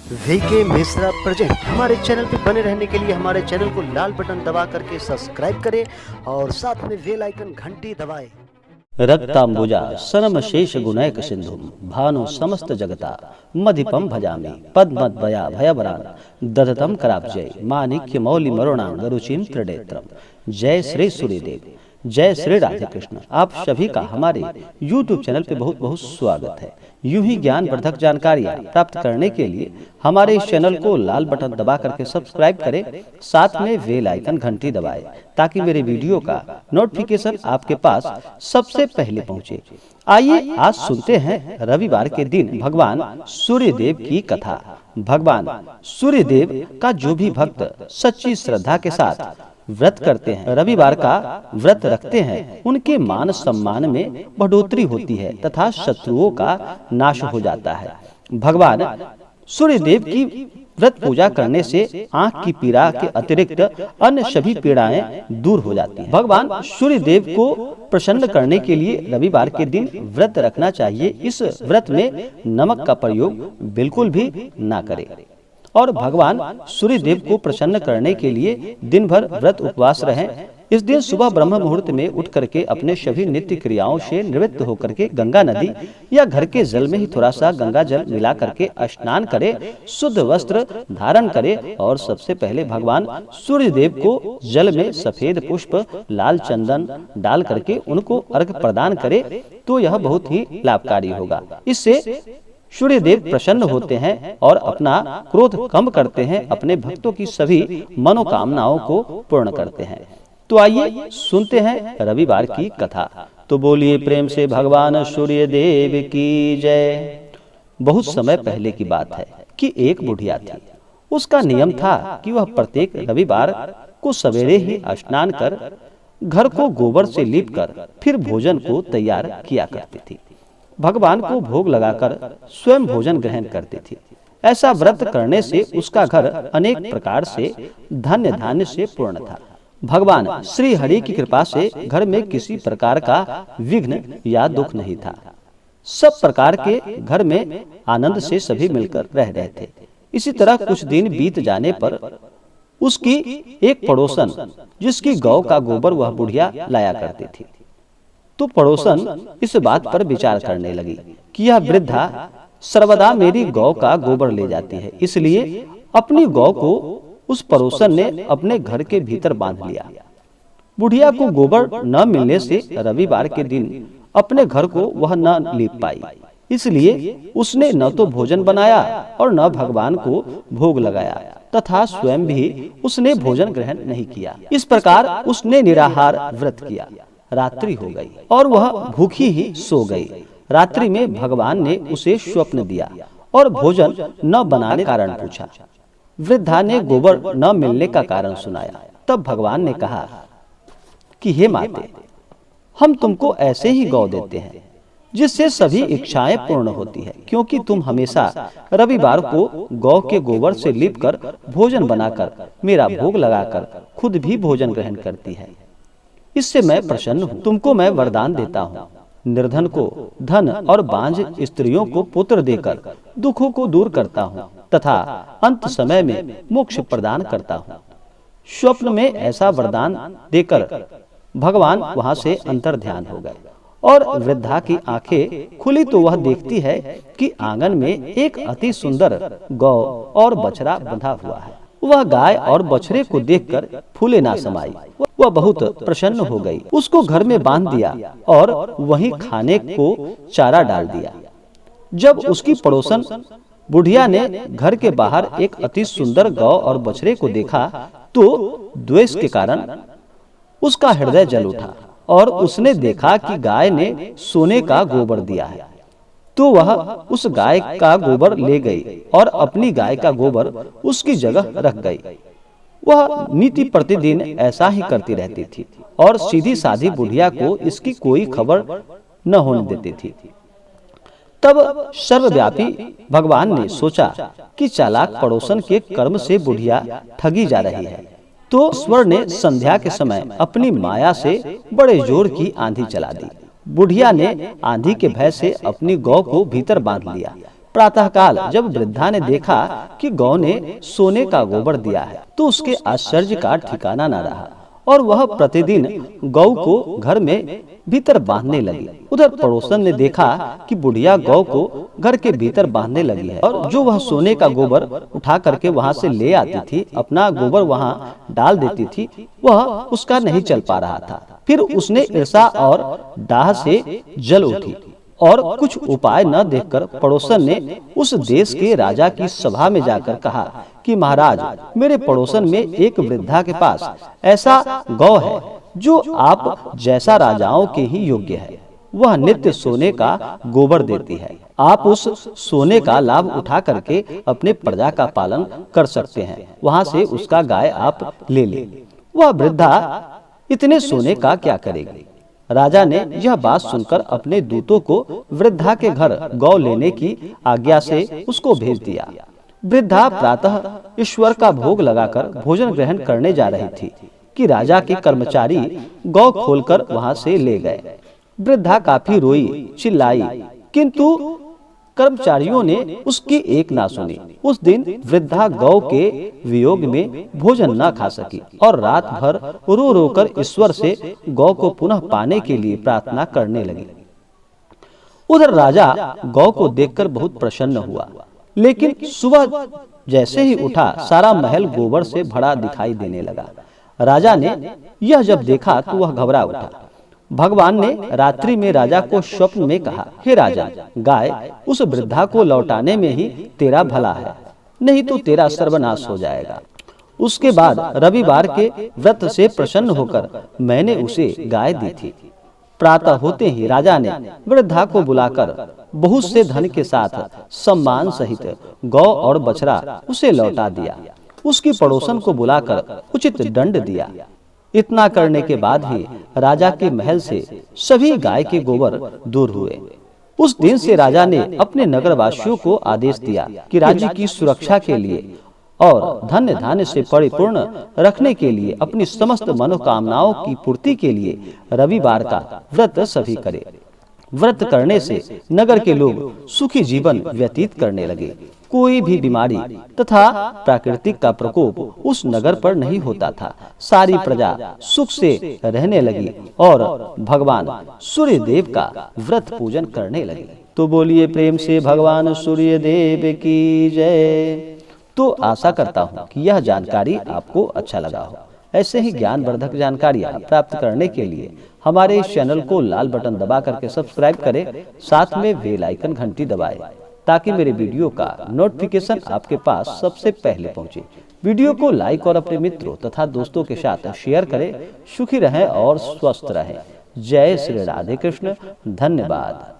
VK Mishra present. हमारे channel पे बने रहने के लिए हमारे चैनल को लाल बटन दबा करके सब्सक्राइब करें और साथ में बेल आइकन घंटी दबाएं। रक्तांबुजा सरम शेष गुणैक सिंधु भानु समस्त जगता मधिपम भजामि पद्मद्वया भयवरान दधतम कराब्जय माणिक्य मौलि मरुणां गरुचिम त्रिनेत्रम। जय श्री सूर्यदेव, जय श्री राधे कृष्ण। आप सभी का हमारे YouTube चैनल पे बहुत बहुत स्वागत है। यूं ही ज्ञानवर्धक जानकारियां प्राप्त करने के लिए हमारे इस चैनल को लाल बटन दबा करके सब्सक्राइब करें, साथ में बेल आइकन घंटी दबाएं ताकि मेरे वीडियो का नोटिफिकेशन आपके पास सबसे पहले पहुंचे। आइए आज सुनते हैं रविवार के दिन भगवान सूर्यदेव की कथा। भगवान सूर्यदेव का जो भी भक्त सच्ची श्रद्धा के साथ व्रत करते हैं, रविवार का व्रत रखते हैं, उनके मान सम्मान में बढ़ोतरी होती है तथा शत्रुओं का नाश हो जाता है। भगवान सूर्यदेव की व्रत पूजा करने से आंख की पीड़ा के अतिरिक्त अन्य सभी पीड़ाएं दूर हो जाती हैं। भगवान सूर्यदेव को प्रसन्न करने के लिए रविवार के दिन व्रत रखना चाहिए। इस व्रत में नमक का प्रयोग बिल्कुल भी ना करें और भगवान सूर्यदेव को प्रसन्न करने के लिए दिन भर व्रत उपवास रहें। इस दिन सुबह ब्रह्म मुहूर्त में उठ करके अपने सभी नित्य क्रियाओं से निवृत्त होकर के गंगा नदी या घर के जल में ही थोड़ा सा गंगा जल मिला करके स्नान करे, शुद्ध वस्त्र धारण करे और सबसे पहले भगवान सूर्यदेव को जल में सफेद पुष्प लाल चंदन डाल करके उनको अर्घ प्रदान करे तो यह बहुत ही लाभकारी होगा। इससे सूर्यदेव प्रसन्न होते हैं और अपना क्रोध कम करते हैं, अपने भक्तों की सभी मनोकामनाओं को पूर्ण करते हैं। तो आइए सुनते हैं रविवार की कथा। तो बोलिए प्रेम से भगवान सूर्यदेव की जय। बहुत समय पहले की बात है कि एक बुढ़िया थी। उसका नियम था कि वह प्रत्येक रविवार को सवेरे ही स्नान कर घर को गोबर से लीपकर फिर भोजन को तैयार किया करती थी। भगवान को भोग लगाकर स्वयं भोजन ग्रहण करती थी। ऐसा व्रत करने से उसका घर अनेक प्रकार से धन्य धान्य से पूर्ण था। भगवान श्री हरि की कृपा से घर में किसी प्रकार का विघ्न या दुख नहीं था। सब प्रकार के घर में आनंद से सभी मिलकर रह रहे थे। इसी तरह कुछ दिन बीत जाने पर उसकी एक पड़ोसन जिसकी गौ का गोबर वह बुढ़िया लाया करती थी, तो पड़ोसन इस बात पर विचार करने लगी कि यह वृद्धा सर्वदा मेरी गौ का गोबर ले जाती है। इसलिए अपनी गौ को उस पड़ोसन ने अपने घर के भीतर बांध लिया। बुढ़िया को गोबर न मिलने से रविवार के दिन अपने घर को वह न लीप पाई, इसलिए उसने न तो भोजन बनाया और न भगवान को भोग लगाया तथा स्वयं भी उसने भोजन ग्रहण नहीं किया। इस प्रकार उसने निराहार व्रत किया। रात्रि हो गई और वह भूखी ही सो गई। रात्रि में भगवान ने उसे स्वप्न दिया और भोजन न बनाने का कारण पूछा। वृद्धा ने गोबर न मिलने का कारण सुनाया। तब भगवान ने कहा कि हे माते, हम तुमको ऐसे ही गौ देते हैं जिससे सभी इच्छाएं पूर्ण होती है, क्योंकि तुम हमेशा रविवार को गौ के गोबर से लीपकर भोजन बनाकर मेरा भोग लगाकर खुद भी भोजन ग्रहण करती है। इससे मैं प्रसन्न हूँ। तुमको मैं वरदान देता हूँ। निर्धन को धन और बांझ स्त्रियों को पुत्र देकर दुखों को दूर करता हूँ तथा अंत समय में मोक्ष प्रदान करता हूँ। स्वप्न में ऐसा वरदान देकर भगवान वहां से अंतर ध्यान हो गए और वृद्धा की आंखें खुली तो वह देखती है कि आंगन में एक अति सुंदर गौ और बछड़ा बंधा हुआ है। वह गाय और बछड़े को देखकर फूले ना समाई। वह बहुत प्रसन्न हो गई। उसको घर में बांध दिया और वहीं खाने को चारा डाल दिया। जब उसकी पड़ोसन बुढ़िया ने घर के बाहर एक अति सुंदर गौ और बछड़े को देखा तो द्वेष के कारण उसका हृदय जल उठा और उसने देखा कि गाय ने सोने का गोबर दिया है, तो वह उस गाय का गोबर ले गई और अपनी गाय का गोबर उसकी जगह रख गई। वह नीति प्रतिदिन ऐसा ही करती रहती थी और सीधी साधी बुढ़िया को इसकी कोई खबर न होने देती थी। तब सर्वव्यापी भगवान ने सोचा कि चालाक पड़ोसन के कर्म से बुढ़िया ठगी जा रही है, तो ईश्वर ने संध्या के समय अपनी माया से बड़े जोर की आंधी चला दी। बुढ़िया ने आंधी के भय से अपनी गौ को भीतर बांध लिया प्रातःकाल जब वृद्धा ने देखा कि गौ ने सोने का गोबर दिया है तो उसके आश्चर्य का ठिकाना न रहा और वह प्रतिदिन गौ को घर में भीतर बांधने लगी। उधर पड़ोसन ने देखा कि बुढ़िया गौ को घर के भीतर बांधने लगी है और जो वह सोने का गोबर उठा करके वहां से ले आती थी, अपना गोबर वहां डाल देती थी, वह उसका नहीं चल पा रहा था। फिर उसने ईर्षा और डाह से जल उठी और कुछ उपाय न देखकर पड़ोसन ने उस देश के राजा की सभा में जाकर कहा कि महाराज, मेरे पड़ोसन में एक वृद्धा के पास ऐसा गौ है जो आप जैसा राजाओं के ही योग्य है। वह नित्य सोने का गोबर देती है। आप उस सोने का लाभ उठा करके अपने प्रजा का पालन कर सकते हैं। वहां से उसका गाय आप ले लें। वह वृद्धा इतने सोने का क्या करेगी? राजा ने यह बात सुनकर अपने दूतों को वृद्धा के घर गौ लेने की आज्ञा से उसको भेज दिया। वृद्धा प्रातः ईश्वर का भोग लगाकर भोजन ग्रहण करने जा रही थी कि राजा के कर्मचारी गौ खोलकर वहां से ले गए। वृद्धा काफी रोई, चिल्लाई, किंतु कर्मचारियों ने उसकी एक ना सुनी। उस दिन वृद्धा गौ के वियोग में भोजन न खा सकी और रात भर रो रो कर ईश्वर से गौ को पुनः पाने के लिए प्रार्थना करने लगी। उधर राजा गौ को देखकर बहुत प्रसन्न हुआ, लेकिन सुबह जैसे ही उठा सारा महल गोबर से भरा दिखाई देने लगा। राजा ने यह जब देखा तो वह घबरा उठा। भगवान ने रात्रि में राजा को स्वप्न में कहा, हे राजा, गाय उस वृद्धा को लौटाने में ही तेरा भला है, नहीं तो तेरा सर्वनाश हो जाएगा। उसके बाद रविवार के व्रत से प्रसन्न होकर मैंने उसे गाय दी थी। प्रातः होते ही राजा ने वृद्धा को बुलाकर बहुत से धन के साथ सम्मान सहित गौ और बछड़ा उसे लौटा दिया। उसकी पड़ोसन को बुलाकर उचित दंड दिया। इतना करने के बाद ही राजा के महल से सभी गाय के गोबर दूर हुए। उस दिन से राजा ने अपने नगरवासियों को आदेश दिया कि राज्य की सुरक्षा के लिए और धन्य धान्य से परिपूर्ण रखने के लिए अपनी समस्त मनोकामनाओं की पूर्ति के लिए रविवार का व्रत सभी करें। व्रत करने से नगर के लोग सुखी जीवन व्यतीत करने लगे। कोई भी बीमारी तथा प्राकृतिक का प्रकोप उस नगर पर नहीं होता था। सारी प्रजा सुख से रहने लगी और भगवान सूर्य देव का व्रत पूजन करने लगे। तो बोलिए प्रेम से भगवान सूर्य देव की जय। तो आशा करता हूँ कि यह जानकारी आपको अच्छा लगा हो। ऐसे ही ज्ञानवर्धक जानकारियाँ प्राप्त करने के लिए हमारे इस चैनल को लाल बटन दबा करके सब्सक्राइब करें, साथ में बेल आइकन घंटी दबाएं ताकि मेरे वीडियो का नोटिफिकेशन आपके पास सबसे पहले पहुंचे। वीडियो को लाइक और अपने मित्रों तथा दोस्तों के साथ शेयर करें। सुखी रहें और स्वस्थ रहें। जय श्री राधे कृष्ण। धन्यवाद।